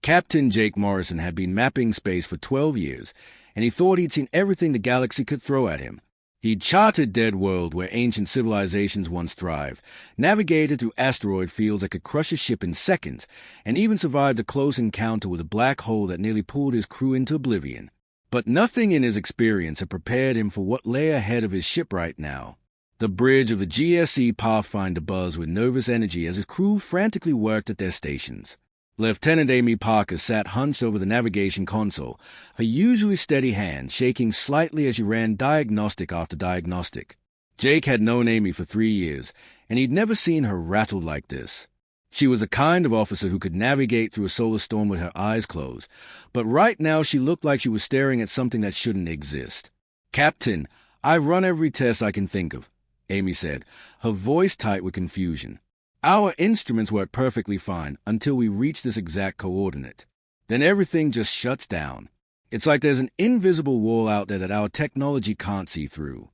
Captain Jake Morrison had been mapping space for 12 years, and he thought he'd seen everything the galaxy could throw at him. He'd charted Dead World where ancient civilizations once thrived, navigated through asteroid fields that could crush a ship in seconds, and even survived a close encounter with a black hole that nearly pulled his crew into oblivion. But nothing in his experience had prepared him for what lay ahead of his ship right now. The bridge of the GSE Pathfinder buzzed with nervous energy as his crew frantically worked at their stations. Lieutenant Amy Parker sat hunched over the navigation console, her usually steady hand shaking slightly as she ran diagnostic after diagnostic. Jake had known Amy for 3 years, and he'd never seen her rattled like this. She was the kind of officer who could navigate through a solar storm with her eyes closed, but right now she looked like she was staring at something that shouldn't exist. "Captain, I've run every test I can think of," Amy said, her voice tight with confusion. "Our instruments work perfectly fine until we reach this exact coordinate. Then everything just shuts down. It's like there's an invisible wall out there that our technology can't see through."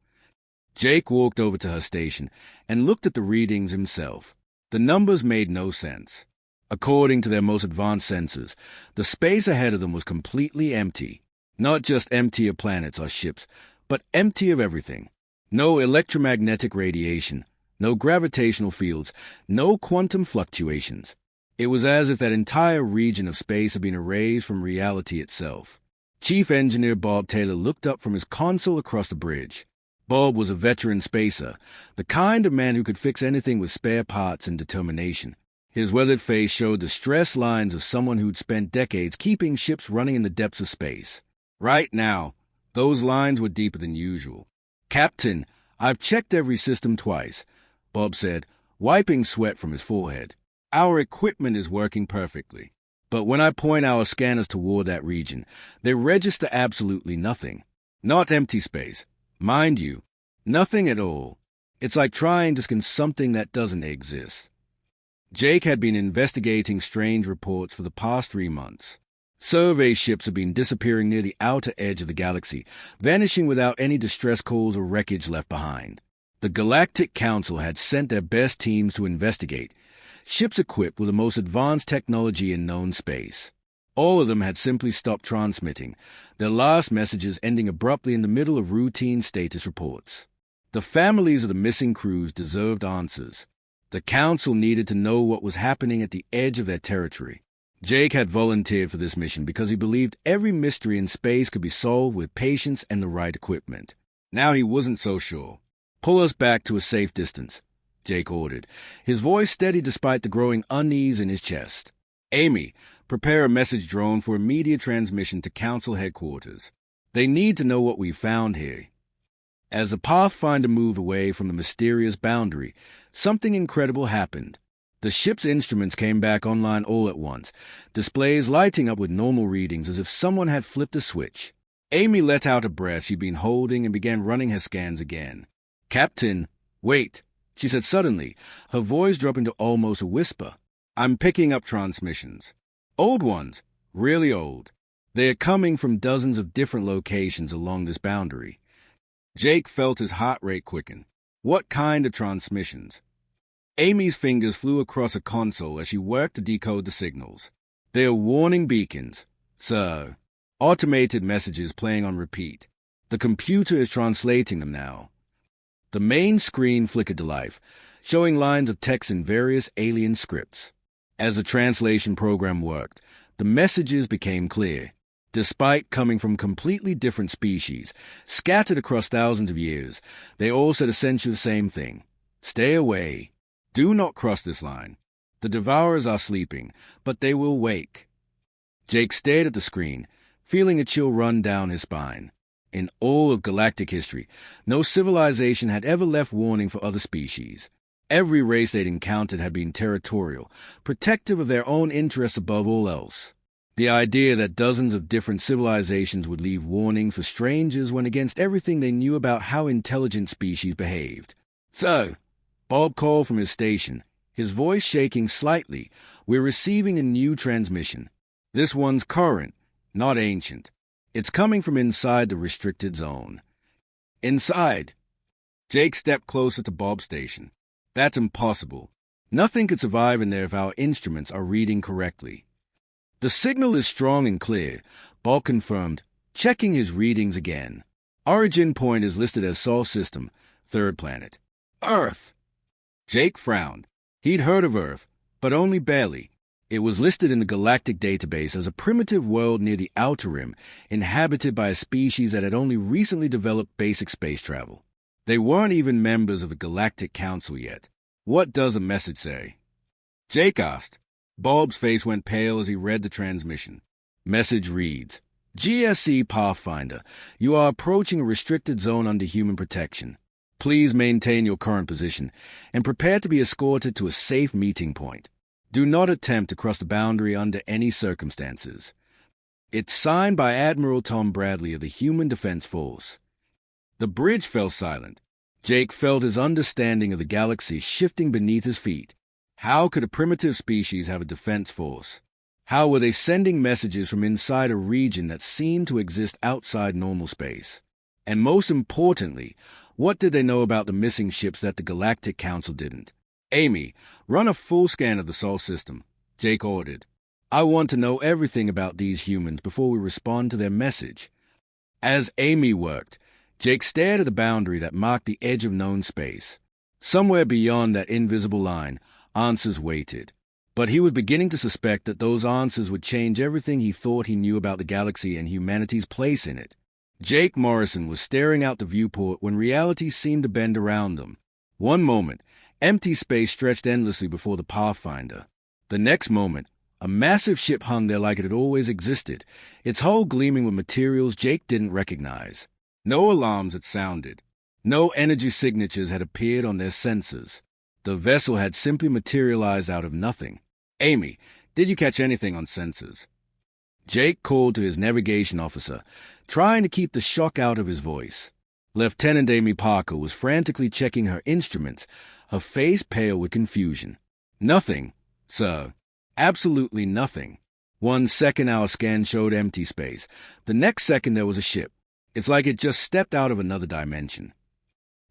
Jake walked over to her station and looked at the readings himself. The numbers made no sense. According to their most advanced sensors, the space ahead of them was completely empty. Not just empty of planets or ships, but empty of everything. No electromagnetic radiation, no gravitational fields, no quantum fluctuations. It was as if that entire region of space had been erased from reality itself. Chief Engineer Bob Taylor looked up from his console across the bridge. Bob was a veteran spacer, the kind of man who could fix anything with spare parts and determination. His weathered face showed the stressed lines of someone who'd spent decades keeping ships running in the depths of space. Right now, those lines were deeper than usual. "Captain, I've checked every system twice," Bob said, wiping sweat from his forehead. "Our equipment is working perfectly. But when I point our scanners toward that region, they register absolutely nothing. Not empty space. Mind you, nothing at all. It's like trying to scan something that doesn't exist." Jake had been investigating strange reports for the past 3 months. Survey ships had been disappearing near the outer edge of the galaxy, vanishing without any distress calls or wreckage left behind. The Galactic Council had sent their best teams to investigate, ships equipped with the most advanced technology in known space. All of them had simply stopped transmitting, their last messages ending abruptly in the middle of routine status reports. The families of the missing crews deserved answers. The Council needed to know what was happening at the edge of their territory. Jake had volunteered for this mission because he believed every mystery in space could be solved with patience and the right equipment. Now he wasn't so sure. "Pull us back to a safe distance," Jake ordered, his voice steady despite the growing unease in his chest. "Amy, prepare a message drone for immediate transmission to Council headquarters. They need to know what we found here." As the Pathfinder moved away from the mysterious boundary, something incredible happened. The ship's instruments came back online all at once, displays lighting up with normal readings as if someone had flipped a switch. Amy let out a breath she'd been holding and began running her scans again. "Captain, wait," she said suddenly, her voice dropping to almost a whisper. "I'm picking up transmissions. Old ones, really old. They're coming from dozens of different locations along this boundary." Jake felt his heart rate quicken. "What kind of transmissions?" Amy's fingers flew across a console as she worked to decode the signals. "They're warning beacons, sir. Automated messages playing on repeat. The computer is translating them now." The main screen flickered to life, showing lines of text in various alien scripts. As the translation program worked, the messages became clear. Despite coming from completely different species, scattered across thousands of years, they all said essentially the same thing. "Stay away. Do not cross this line. The Devourers are sleeping, but they will wake." Jake stared at the screen, feeling a chill run down his spine. In all of galactic history, no civilization had ever left warning for other species. Every race they'd encountered had been territorial, protective of their own interests above all else. The idea that dozens of different civilizations would leave warning for strangers went against everything they knew about how intelligent species behaved. "So," Bob called from his station, his voice shaking slightly, "we're receiving a new transmission. This one's current, not ancient. It's coming from inside the restricted zone." "Inside?" Jake stepped closer to Bob's station. "That's impossible. Nothing could survive in there if our instruments are reading correctly." The signal is strong and clear, Bob confirmed, checking his readings again. Origin point is listed as Sol System, third planet. Earth! Jake frowned. He'd heard of Earth, but only barely. It was listed in the Galactic database as a primitive world near the Outer Rim, inhabited by a species that had only recently developed basic space travel. They weren't even members of the Galactic Council yet. What does the message say? Jake asked. Bob's face went pale as he read the transmission. Message reads, GSC Pathfinder, you are approaching a restricted zone under human protection. Please maintain your current position and prepare to be escorted to a safe meeting point. Do not attempt to cross the boundary under any circumstances. It's signed by Admiral Tom Bradley of the Human Defense Force. The bridge fell silent. Jake felt his understanding of the galaxy shifting beneath his feet. How could a primitive species have a defense force? How were they sending messages from inside a region that seemed to exist outside normal space? And most importantly, what did they know about the missing ships that the Galactic Council didn't? Amy, run a full scan of the Sol System, Jake ordered. I want to know everything about these humans before we respond to their message. As Amy worked, Jake stared at the boundary that marked the edge of known space. Somewhere beyond that invisible line, answers waited. But he was beginning to suspect that those answers would change everything he thought he knew about the galaxy and humanity's place in it. Jake Morrison was staring out the viewport when reality seemed to bend around them. One moment, empty space stretched endlessly before the Pathfinder. The next moment, a massive ship hung there like it had always existed, its hull gleaming with materials Jake didn't recognize. No alarms had sounded. No energy signatures had appeared on their sensors. The vessel had simply materialized out of nothing. Amy, did you catch anything on sensors? Jake called to his navigation officer, trying to keep the shock out of his voice. Lieutenant Amy Parker was frantically checking her instruments, her face pale with confusion. Nothing, sir. Absolutely nothing. 1 second our scan showed empty space. The next second there was a ship. It's like it just stepped out of another dimension.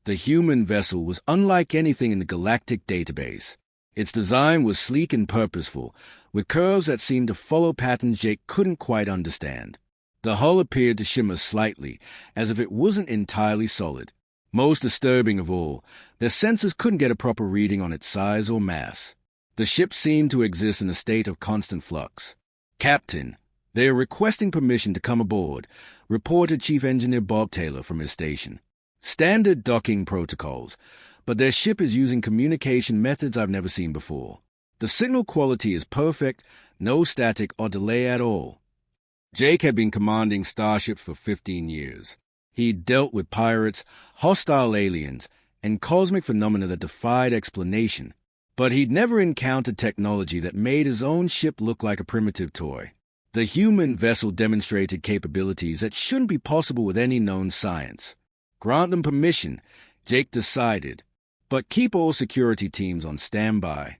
The human vessel was unlike anything in the galactic database. Its design was sleek and purposeful, with curves that seemed to follow patterns Jake couldn't quite understand. The hull appeared to shimmer slightly, as if it wasn't entirely solid. Most disturbing of all, their sensors couldn't get a proper reading on its size or mass. The ship seemed to exist in a state of constant flux. Captain, they are requesting permission to come aboard, reported Chief Engineer Bob Taylor from his station. Standard docking protocols, but their ship is using communication methods I've never seen before. The signal quality is perfect, no static or delay at all. Jake had been commanding starships for 15 years. He'd dealt with pirates, hostile aliens, and cosmic phenomena that defied explanation. But he'd never encountered technology that made his own ship look like a primitive toy. The human vessel demonstrated capabilities that shouldn't be possible with any known science. Grant them permission, Jake decided, but keep all security teams on standby.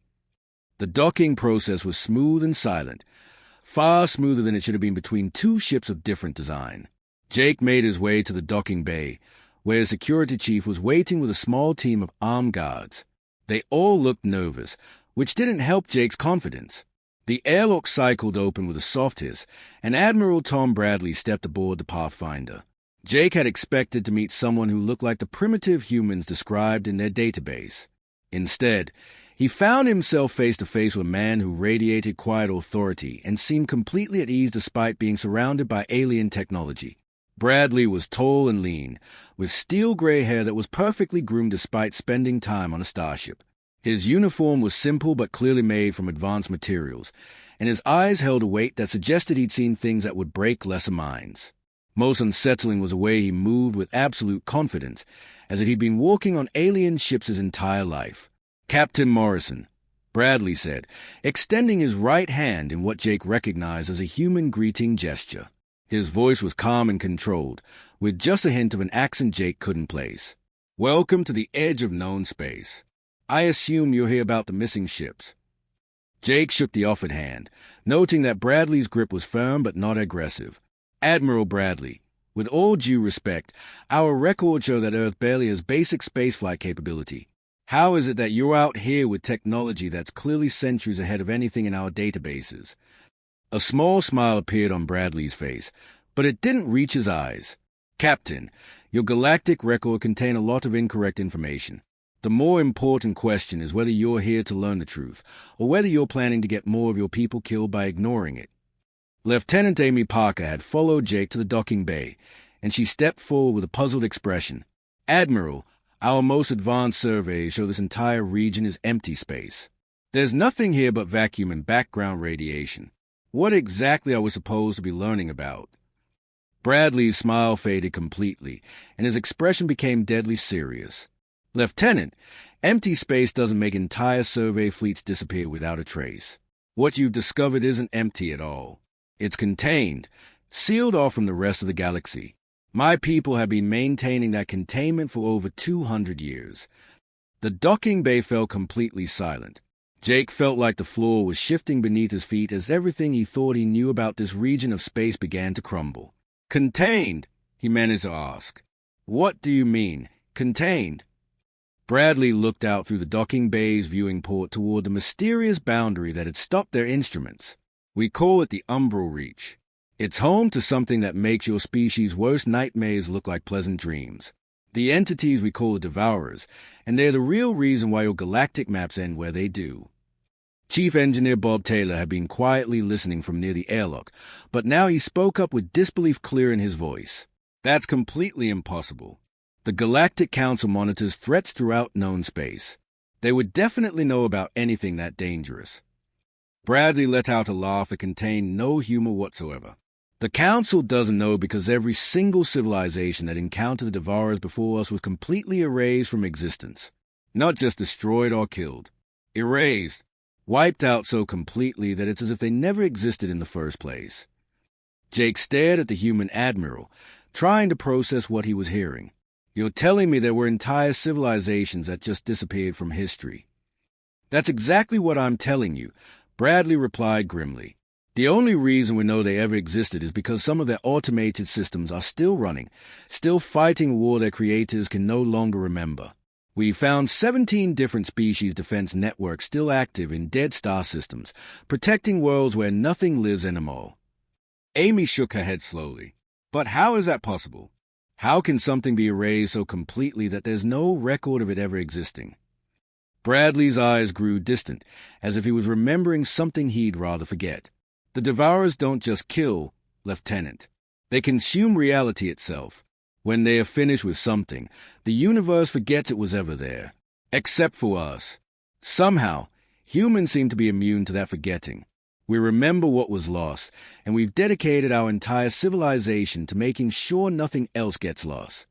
The docking process was smooth and silent, far smoother than it should have been between two ships of different design. Jake made his way to the docking bay, where a security chief was waiting with a small team of armed guards. They all looked nervous, which didn't help Jake's confidence. The airlock cycled open with a soft hiss, and Admiral Tom Bradley stepped aboard the Pathfinder. Jake had expected to meet someone who looked like the primitive humans described in their database. Instead, he found himself face to face with a man who radiated quiet authority and seemed completely at ease despite being surrounded by alien technology. Bradley was tall and lean, with steel-gray hair that was perfectly groomed despite spending time on a starship. His uniform was simple but clearly made from advanced materials, and his eyes held a weight that suggested he'd seen things that would break lesser minds. Most unsettling was the way he moved with absolute confidence, as if he'd been walking on alien ships his entire life. Captain Morrison, Bradley said, extending his right hand in what Jake recognized as a human greeting gesture. His voice was calm and controlled, with just a hint of an accent Jake couldn't place. Welcome to the edge of known space. I assume you're here about the missing ships. Jake shook the offered hand, noting that Bradley's grip was firm but not aggressive. Admiral Bradley, with all due respect, our records show that Earth barely has basic spaceflight capability. How is it that you're out here with technology that's clearly centuries ahead of anything in our databases? A small smile appeared on Bradley's face, but it didn't reach his eyes. Captain, your galactic record contained a lot of incorrect information. The more important question is whether you're here to learn the truth, or whether you're planning to get more of your people killed by ignoring it. Lieutenant Amy Parker had followed Jake to the docking bay, and she stepped forward with a puzzled expression. Admiral, our most advanced surveys show this entire region is empty space. There's nothing here but vacuum and background radiation. What exactly are we supposed to be learning about? Bradley's smile faded completely, and his expression became deadly serious. Lieutenant, empty space doesn't make entire survey fleets disappear without a trace. What you've discovered isn't empty at all. It's contained, sealed off from the rest of the galaxy. My people have been maintaining that containment for over 200 years. The docking bay fell completely silent. Jake felt like the floor was shifting beneath his feet as everything he thought he knew about this region of space began to crumble. Contained? He managed to ask. What do you mean, contained? Bradley looked out through the docking bay's viewing port toward the mysterious boundary that had stopped their instruments. We call it the Umbral Reach. It's home to something that makes your species' worst nightmares look like pleasant dreams. The entities we call the Devourers, and they're the real reason why your galactic maps end where they do. Chief Engineer Bob Taylor had been quietly listening from near the airlock, but now he spoke up with disbelief clear in his voice. That's completely impossible. The Galactic Council monitors threats throughout known space. They would definitely know about anything that dangerous. Bradley let out a laugh that contained no humor whatsoever. The Council doesn't know because every single civilization that encountered the Devourers before us was completely erased from existence. Not just destroyed or killed. Erased. Wiped out so completely that it's as if they never existed in the first place. Jake stared at the human admiral, trying to process what he was hearing. You're telling me there were entire civilizations that just disappeared from history. That's exactly what I'm telling you, Bradley replied grimly. The only reason we know they ever existed is because some of their automated systems are still running, still fighting a war their creators can no longer remember. We found 17 different species defense networks still active in dead star systems, protecting worlds where nothing lives anymore. Amy shook her head slowly. But how is that possible? How can something be erased so completely that there's no record of it ever existing? Bradley's eyes grew distant, as if he was remembering something he'd rather forget. The Devourers don't just kill, Lieutenant. They consume reality itself. When they are finished with something, the universe forgets it was ever there. Except for us. Somehow, humans seem to be immune to that forgetting. We remember what was lost, and we've dedicated our entire civilization to making sure nothing else gets lost.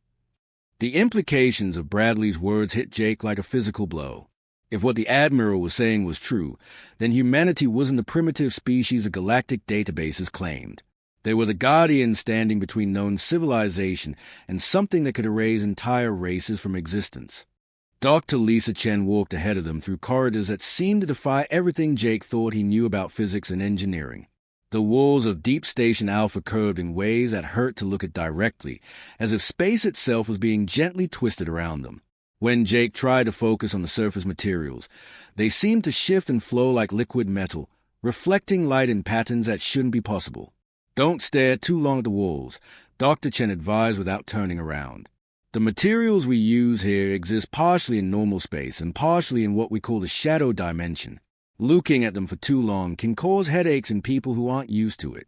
The implications of Bradley's words hit Jake like a physical blow. If what the Admiral was saying was true, then humanity wasn't the primitive species the galactic databases claimed. They were the guardians standing between known civilization and something that could erase entire races from existence. Dr. Lisa Chen walked ahead of them through corridors that seemed to defy everything Jake thought he knew about physics and engineering. The walls of Deep Station Alpha curved in ways that hurt to look at directly, as if space itself was being gently twisted around them. When Jake tried to focus on the surface materials, they seemed to shift and flow like liquid metal, reflecting light in patterns that shouldn't be possible. Don't stare too long at the walls, Dr. Chen advised without turning around. The materials we use here exist partially in normal space and partially in what we call the shadow dimension. Looking at them for too long can cause headaches in people who aren't used to it.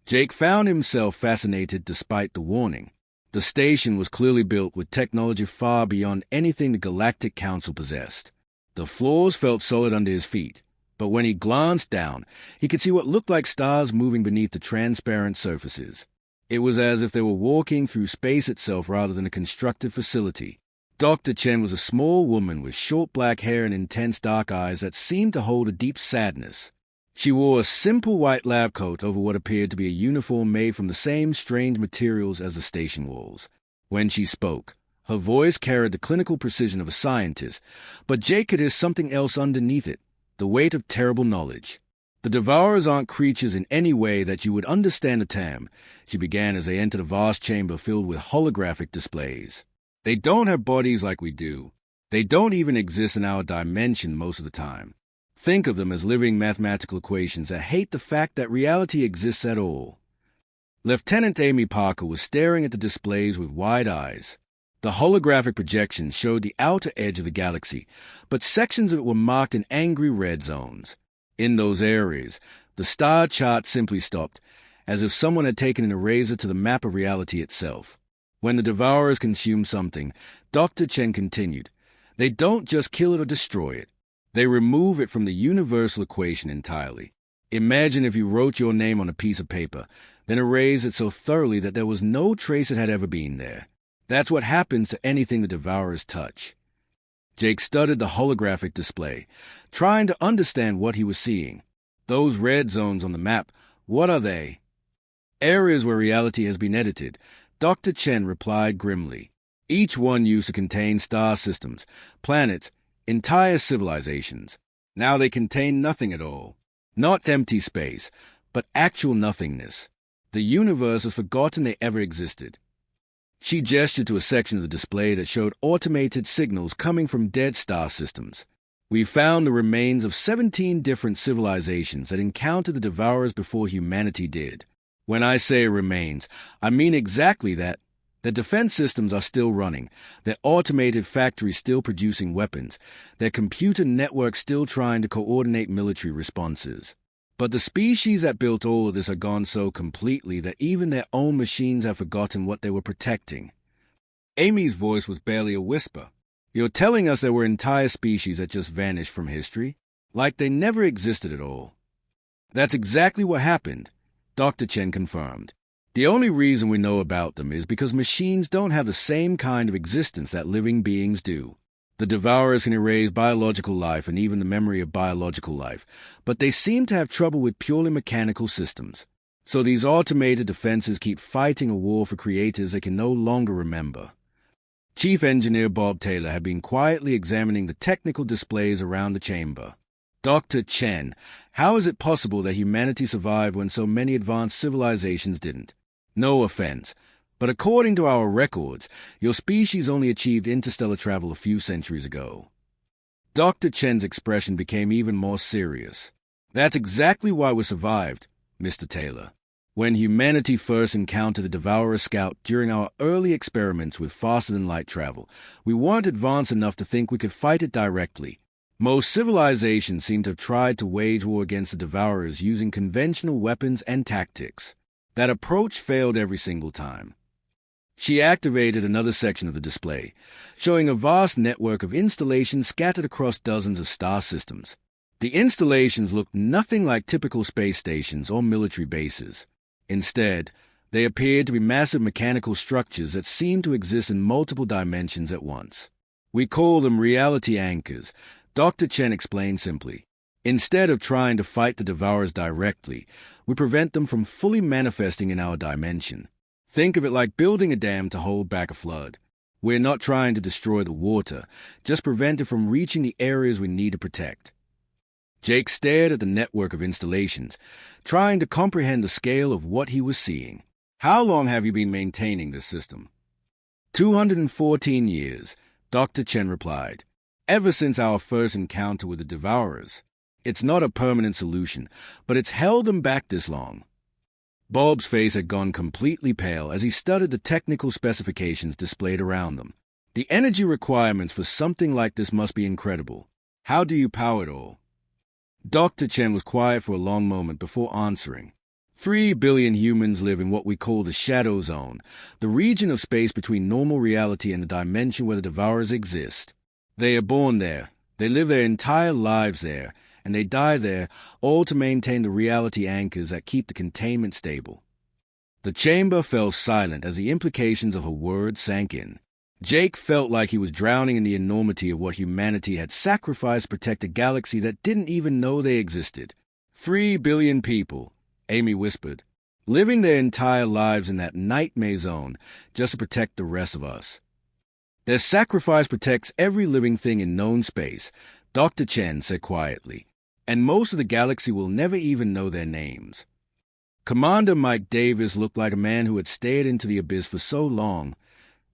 Jake found himself fascinated despite the warning. The station was clearly built with technology far beyond anything the Galactic Council possessed. The floors felt solid under his feet, but when he glanced down, he could see what looked like stars moving beneath the transparent surfaces. It was as if they were walking through space itself rather than a constructed facility. Dr. Chen was a small woman with short black hair and intense dark eyes that seemed to hold a deep sadness. She wore a simple white lab coat over what appeared to be a uniform made from the same strange materials as the station walls. When she spoke, her voice carried the clinical precision of a scientist, but Jake could hear something else underneath it, the weight of terrible knowledge. The Devourers aren't creatures in any way that you would understand a term, she began as they entered a vast chamber filled with holographic displays. They don't have bodies like we do. They don't even exist in our dimension most of the time. Think of them as living mathematical equations that hate the fact that reality exists at all. Lieutenant Amy Parker was staring at the displays with wide eyes. The holographic projections showed the outer edge of the galaxy, but sections of it were marked in angry red zones. In those areas, the star chart simply stopped, as if someone had taken an eraser to the map of reality itself. When the Devourers consume something, Dr. Chen continued, they don't just kill it or destroy it. They remove it from the universal equation entirely. Imagine if you wrote your name on a piece of paper, then erased it so thoroughly that there was no trace it had ever been there. That's what happens to anything the Devourers touch. Jake studied the holographic display, trying to understand what he was seeing. Those red zones on the map, what are they? Areas where reality has been edited, Dr. Chen replied grimly. Each one used to contain star systems, planets, entire civilizations. Now they contain nothing at all. Not empty space, but actual nothingness. The universe has forgotten they ever existed. She gestured to a section of the display that showed automated signals coming from dead star systems. We found the remains of 17 different civilizations that encountered the Devourers before humanity did. When I say remains, I mean exactly that. Their defense systems are still running, their automated factories still producing weapons, their computer networks still trying to coordinate military responses. But the species that built all of this are gone so completely that even their own machines have forgotten what they were protecting. Amy's voice was barely a whisper. You're telling us there were entire species that just vanished from history? Like they never existed at all. That's exactly what happened, Dr. Chen confirmed. The only reason we know about them is because machines don't have the same kind of existence that living beings do. The Devourers can erase biological life and even the memory of biological life, but they seem to have trouble with purely mechanical systems. So these automated defenses keep fighting a war for creators they can no longer remember. Chief Engineer Bob Taylor had been quietly examining the technical displays around the chamber. Dr. Chen, how is it possible that humanity survived when so many advanced civilizations didn't? No offense, but according to our records, your species only achieved interstellar travel a few centuries ago. Dr. Chen's expression became even more serious. That's exactly why we survived, Mr. Taylor. When humanity first encountered the Devourer Scout during our early experiments with faster-than-light travel, we weren't advanced enough to think we could fight it directly. Most civilizations seem to have tried to wage war against the Devourers using conventional weapons and tactics. That approach failed every single time. She activated another section of the display, showing a vast network of installations scattered across dozens of star systems. The installations looked nothing like typical space stations or military bases. Instead, they appeared to be massive mechanical structures that seemed to exist in multiple dimensions at once. We call them reality anchors, Dr. Chen explained simply. Instead of trying to fight the Devourers directly, we prevent them from fully manifesting in our dimension. Think of it like building a dam to hold back a flood. We're not trying to destroy the water, just prevent it from reaching the areas we need to protect. Jake stared at the network of installations, trying to comprehend the scale of what he was seeing. How long have you been maintaining this system? 214 years, Dr. Chen replied. Ever since our first encounter with the Devourers. It's not a permanent solution, but it's held them back this long. Bob's face had gone completely pale as he studied the technical specifications displayed around them. The energy requirements for something like this must be incredible. How do you power it all? Dr. Chen was quiet for a long moment before answering. 3 billion humans live in what we call the Shadow Zone, the region of space between normal reality and the dimension where the Devourers exist. They are born there, they live their entire lives there, and they die there, all to maintain the reality anchors that keep the containment stable. The chamber fell silent as the implications of her words sank in. Jake felt like he was drowning in the enormity of what humanity had sacrificed to protect a galaxy that didn't even know they existed. 3 billion people, Amy whispered, living their entire lives in that nightmare zone just to protect the rest of us. Their sacrifice protects every living thing in known space, Dr. Chen said quietly, and most of the galaxy will never even know their names. Commander Mike Davis looked like a man who had stared into the abyss for so long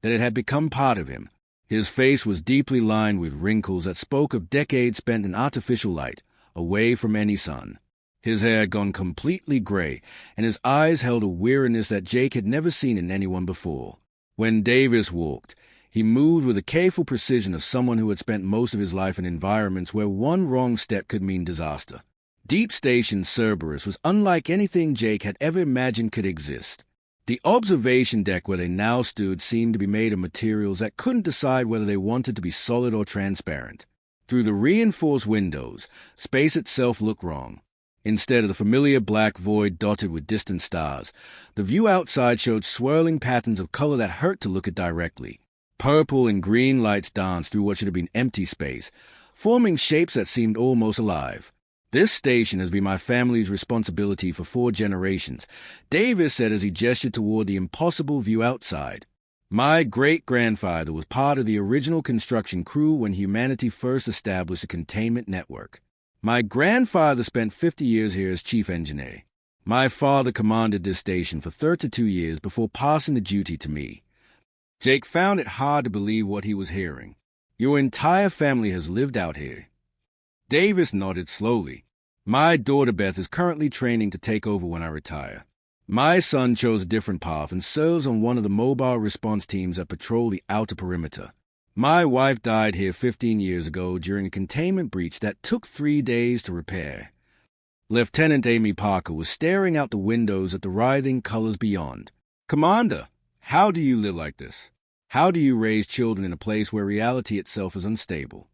that it had become part of him. His face was deeply lined with wrinkles that spoke of decades spent in artificial light, away from any sun. His hair had gone completely gray, and his eyes held a weariness that Jake had never seen in anyone before. When Davis walked, he moved with the careful precision of someone who had spent most of his life in environments where one wrong step could mean disaster. Deep Station Cerberus was unlike anything Jake had ever imagined could exist. The observation deck where they now stood seemed to be made of materials that couldn't decide whether they wanted to be solid or transparent. Through the reinforced windows, space itself looked wrong. Instead of the familiar black void dotted with distant stars, the view outside showed swirling patterns of color that hurt to look at directly. Purple and green lights danced through what should have been empty space, forming shapes that seemed almost alive. "This station has been my family's responsibility for 4 generations," Davis said as he gestured toward the impossible view outside. "My great-grandfather was part of the original construction crew when humanity first established a containment network. My grandfather spent 50 years here as chief engineer. My father commanded this station for 32 years before passing the duty to me." Jake found it hard to believe what he was hearing. "Your entire family has lived out here?" Davis nodded slowly. "My daughter Beth is currently training to take over when I retire. My son chose a different path and serves on one of the mobile response teams that patrol the outer perimeter. My wife died here 15 years ago during a containment breach that took 3 days to repair." Lieutenant Amy Parker was staring out the windows at the writhing colors beyond. "Commander, how do you live like this? How do you raise children in a place where reality itself is unstable?"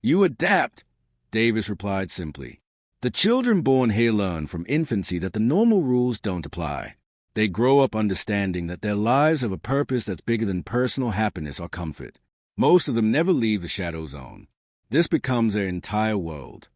"You adapt," Davis replied simply. "The children born here learn from infancy that the normal rules don't apply. They grow up understanding that their lives have a purpose that's bigger than personal happiness or comfort. Most of them never leave the shadow zone. This becomes their entire world."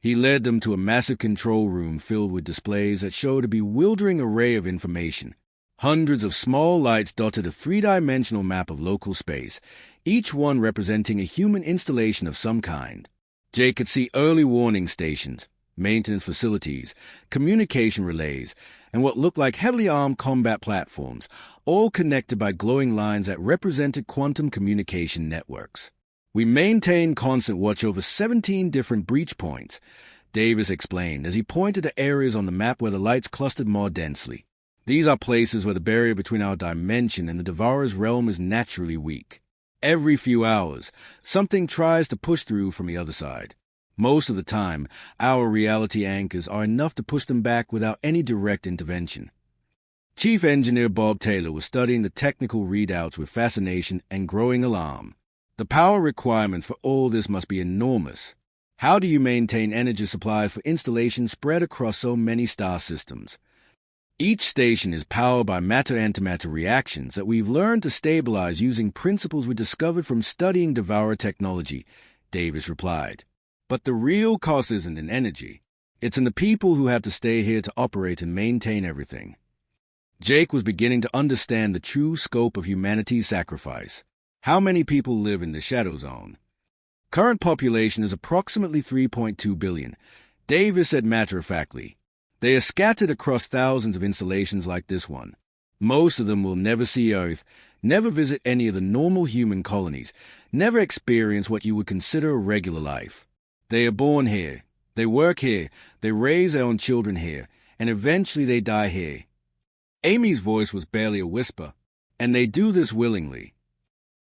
He led them to a massive control room filled with displays that showed a bewildering array of information. Hundreds of small lights dotted a 3-dimensional map of local space, each one representing a human installation of some kind. Jake could see early warning stations, maintenance facilities, communication relays, and what looked like heavily armed combat platforms, all connected by glowing lines that represented quantum communication networks. "We maintain constant watch over 17 different breach points," Davis explained as he pointed to areas on the map where the lights clustered more densely. "These are places where the barrier between our dimension and the Devourer's realm is naturally weak. Every few hours, something tries to push through from the other side. Most of the time, our reality anchors are enough to push them back without any direct intervention." Chief Engineer Bob Taylor was studying the technical readouts with fascination and growing alarm. "The power requirements for all this must be enormous. How do you maintain energy supplies for installations spread across so many star systems?" "Each station is powered by matter-antimatter reactions that we've learned to stabilize using principles we discovered from studying Devourer technology," Davis replied. "But the real cost isn't in energy. It's in the people who have to stay here to operate and maintain everything." Jake was beginning to understand the true scope of humanity's sacrifice. How many people live in the Shadow Zone? Current population is approximately 3.2 billion, Davis said matter-of-factly. They are scattered across thousands of installations like this one. Most of them will never see Earth, never visit any of the normal human colonies, never experience what you would consider a regular life. They are born here, they work here, they raise their own children here, and eventually they die here. Amy's voice was barely a whisper. "And they do this willingly."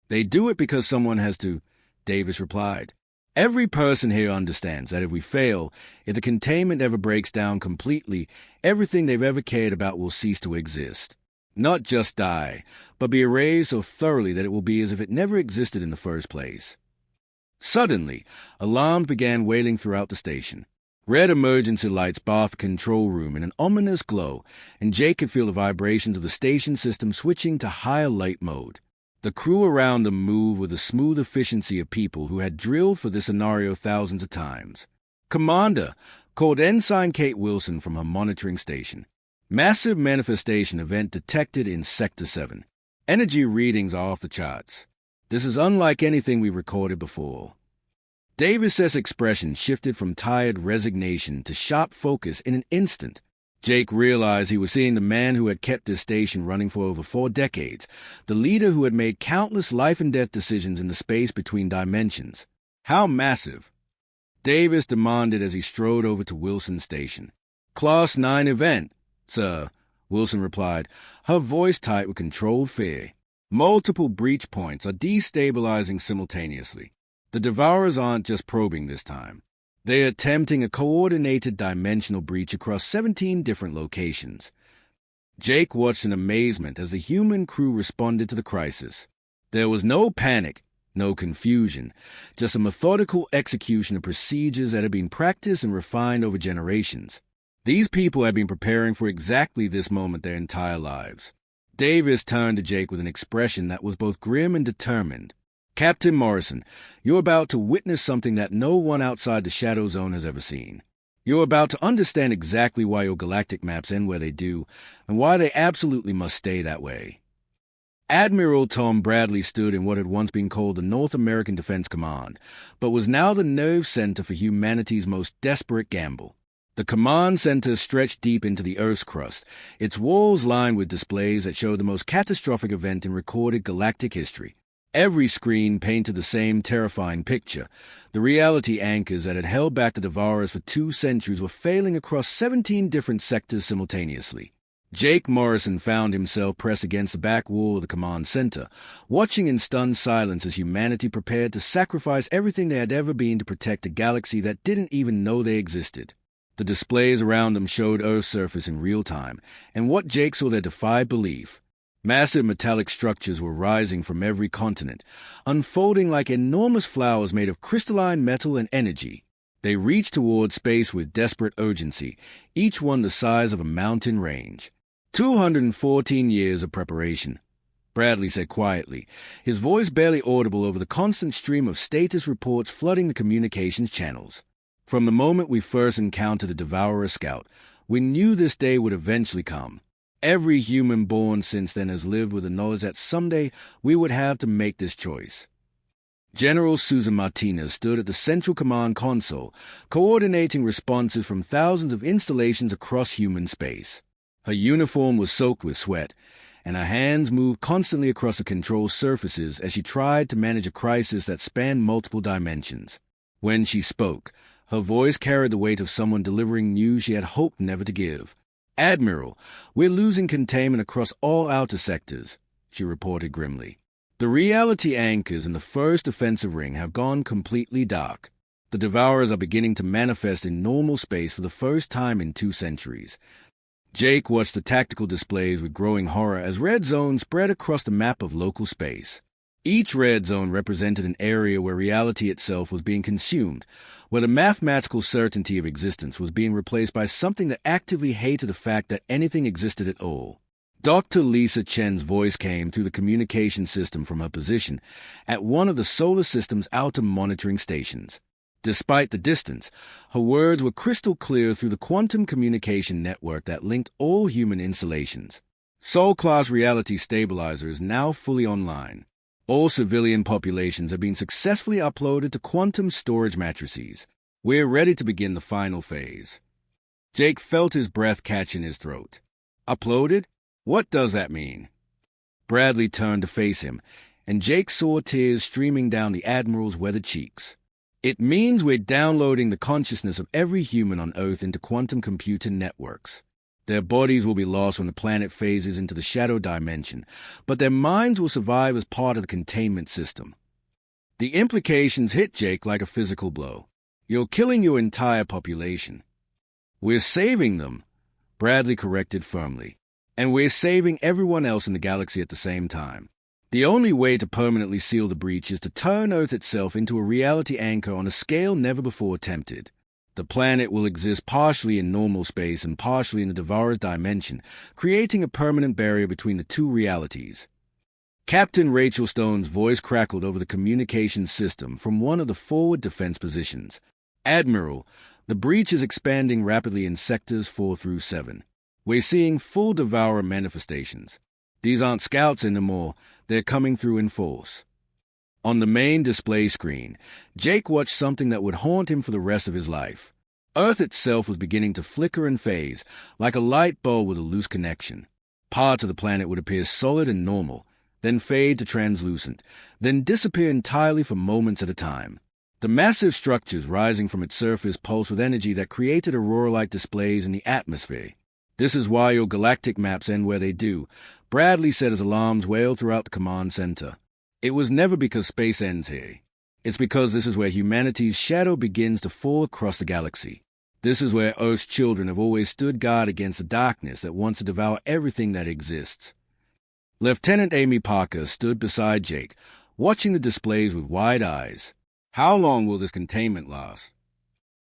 "They do it because someone has to," Davis replied. "Every person here understands that if we fail, if the containment ever breaks down completely, everything they've ever cared about will cease to exist. Not just die, but be erased so thoroughly that it will be as if it never existed in the first place." Suddenly, alarms began wailing throughout the station. Red emergency lights bathed the control room in an ominous glow, and Jake could feel the vibrations of the station system switching to higher light mode. The crew around them moved with the smooth efficiency of people who had drilled for this scenario thousands of times. "Commander," called Ensign Kate Wilson from her monitoring station. "Massive manifestation event detected in Sector 7. Energy readings are off the charts. This is unlike anything we recorded before." Davis's expression shifted from tired resignation to sharp focus in an instant. Jake realized he was seeing the man who had kept this station running for over 4 decades, the leader who had made countless life-and-death decisions in the space between dimensions. How massive? Davis demanded as he strode over to Wilson's station. "Class 9 event, sir," Wilson replied, her voice tight with controlled fear. "Multiple breach points are destabilizing simultaneously. The Devourers aren't just probing this time. They're attempting a coordinated dimensional breach across 17 different locations." Jake watched in amazement as the human crew responded to the crisis. There was no panic, no confusion, just a methodical execution of procedures that had been practiced and refined over generations. These people had been preparing for exactly this moment their entire lives. Davis turned to Jake with an expression that was both grim and determined. "Captain Morrison, you're about to witness something that no one outside the Shadow Zone has ever seen. You're about to understand exactly why your galactic maps end where they do, and why they absolutely must stay that way." Admiral Tom Bradley stood in what had once been called the North American Defense Command, but was now the nerve center for humanity's most desperate gamble. The command center stretched deep into the Earth's crust, its walls lined with displays that showed the most catastrophic event in recorded galactic history. Every screen painted the same terrifying picture. The reality anchors that had held back the Devourers for 2 centuries were failing across 17 different sectors simultaneously. Jake Morrison found himself pressed against the back wall of the command center, watching in stunned silence as humanity prepared to sacrifice everything they had ever been to protect a galaxy that didn't even know they existed. The displays around them showed Earth's surface in real time, and what Jake saw there defied belief. Massive metallic structures were rising from every continent, unfolding like enormous flowers made of crystalline metal and energy. They reached toward space with desperate urgency, each one the size of a mountain range. 214 years of preparation, Bradley said quietly, his voice barely audible over the constant stream of status reports flooding the communications channels. "From the moment we first encountered the Devourer Scout, we knew this day would eventually come. Every human born since then has lived with the knowledge that someday we would have to make this choice." General Susan Martinez stood at the Central Command console, coordinating responses from thousands of installations across human space. Her uniform was soaked with sweat, and her hands moved constantly across the control surfaces as she tried to manage a crisis that spanned multiple dimensions. When she spoke, her voice carried the weight of someone delivering news she had hoped never to give. "Admiral, we're losing containment across all outer sectors," she reported grimly. "The reality anchors in the first defensive ring have gone completely dark. The Devourers are beginning to manifest in normal space for the first time in 2 centuries. Jake watched the tactical displays with growing horror as red zones spread across the map of local space. Each red zone represented an area where reality itself was being consumed, where the mathematical certainty of existence was being replaced by something that actively hated the fact that anything existed at all. Dr. Lisa Chen's voice came through the communication system from her position at one of the solar system's outer monitoring stations. Despite the distance, her words were crystal clear through the quantum communication network that linked all human installations. Sol-class reality stabilizer is now fully online. All civilian populations have been successfully uploaded to quantum storage matrices. We're ready to begin the final phase. Jake felt his breath catch in his throat. Uploaded? What does that mean? Bradley turned to face him, and Jake saw tears streaming down the Admiral's weathered cheeks. "It means we're downloading the consciousness of every human on Earth into quantum computing networks. Their bodies will be lost when the planet phases into the shadow dimension, but their minds will survive as part of the containment system." The implications hit Jake like a physical blow. "You're killing your entire population." "We're saving them," Bradley corrected firmly. "And we're saving everyone else in the galaxy at the same time. The only way to permanently seal the breach is to turn Earth itself into a reality anchor on a scale never before attempted. The planet will exist partially in normal space and partially in the Devourer's dimension, creating a permanent barrier between the 2 realities." Captain Rachel Stone's voice crackled over the communications system from one of the forward defense positions. "Admiral, the breach is expanding rapidly in sectors 4 through 7. We're seeing full Devourer manifestations. These aren't scouts anymore, they're coming through in force." On the main display screen, Jake watched something that would haunt him for the rest of his life. Earth itself was beginning to flicker and phase, like a light bulb with a loose connection. Parts of the planet would appear solid and normal, then fade to translucent, then disappear entirely for moments at a time. The massive structures rising from its surface pulsed with energy that created aurora-like displays in the atmosphere. "This is why your galactic maps end where they do," Bradley said as alarms wailed throughout the command center. "It was never because space ends here. It's because this is where humanity's shadow begins to fall across the galaxy. This is where Earth's children have always stood guard against the darkness that wants to devour everything that exists." Lieutenant Amy Parker stood beside Jake, watching the displays with wide eyes. "How long will this containment last?"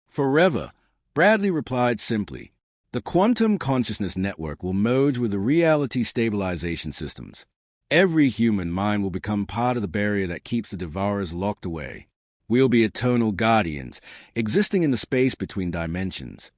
"Forever," Bradley replied simply. "The quantum consciousness network will merge with the reality stabilization systems. Every human mind will become part of the barrier that keeps the devourers locked away. We'll be eternal guardians, existing in the space between dimensions."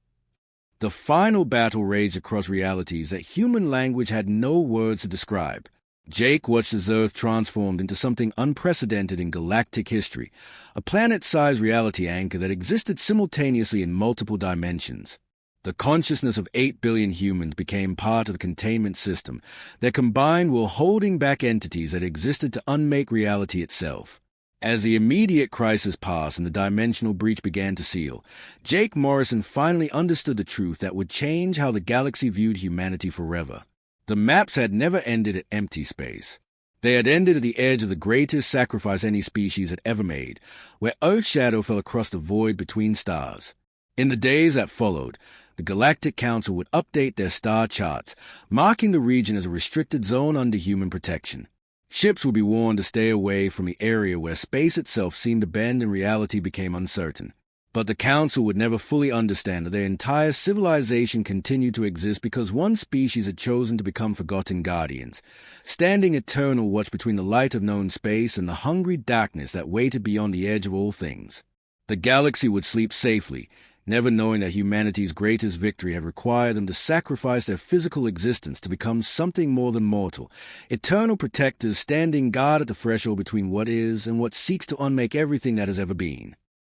The final battle raged across realities that human language had no words to describe. Jake watched as Earth transformed into something unprecedented in galactic history, a planet-sized reality anchor that existed simultaneously in multiple dimensions. The consciousness of 8 billion humans became part of the containment system, their combined will holding back entities that existed to unmake reality itself. As the immediate crisis passed and the dimensional breach began to seal, Jake Morrison finally understood the truth that would change how the galaxy viewed humanity forever. The maps had never ended at empty space. They had ended at the edge of the greatest sacrifice any species had ever made, where Earth's shadow fell across the void between stars. In the days that followed, the Galactic Council would update their star charts, marking the region as a restricted zone under human protection. Ships would be warned to stay away from the area where space itself seemed to bend and reality became uncertain. But the Council would never fully understand that their entire civilization continued to exist because one species had chosen to become forgotten guardians, standing eternal watch between the light of known space and the hungry darkness that waited beyond the edge of all things. The galaxy would sleep safely, never knowing that humanity's greatest victory had required them to sacrifice their physical existence to become something more than mortal, eternal protectors standing guard at the threshold between what is and what seeks to unmake everything that has ever been.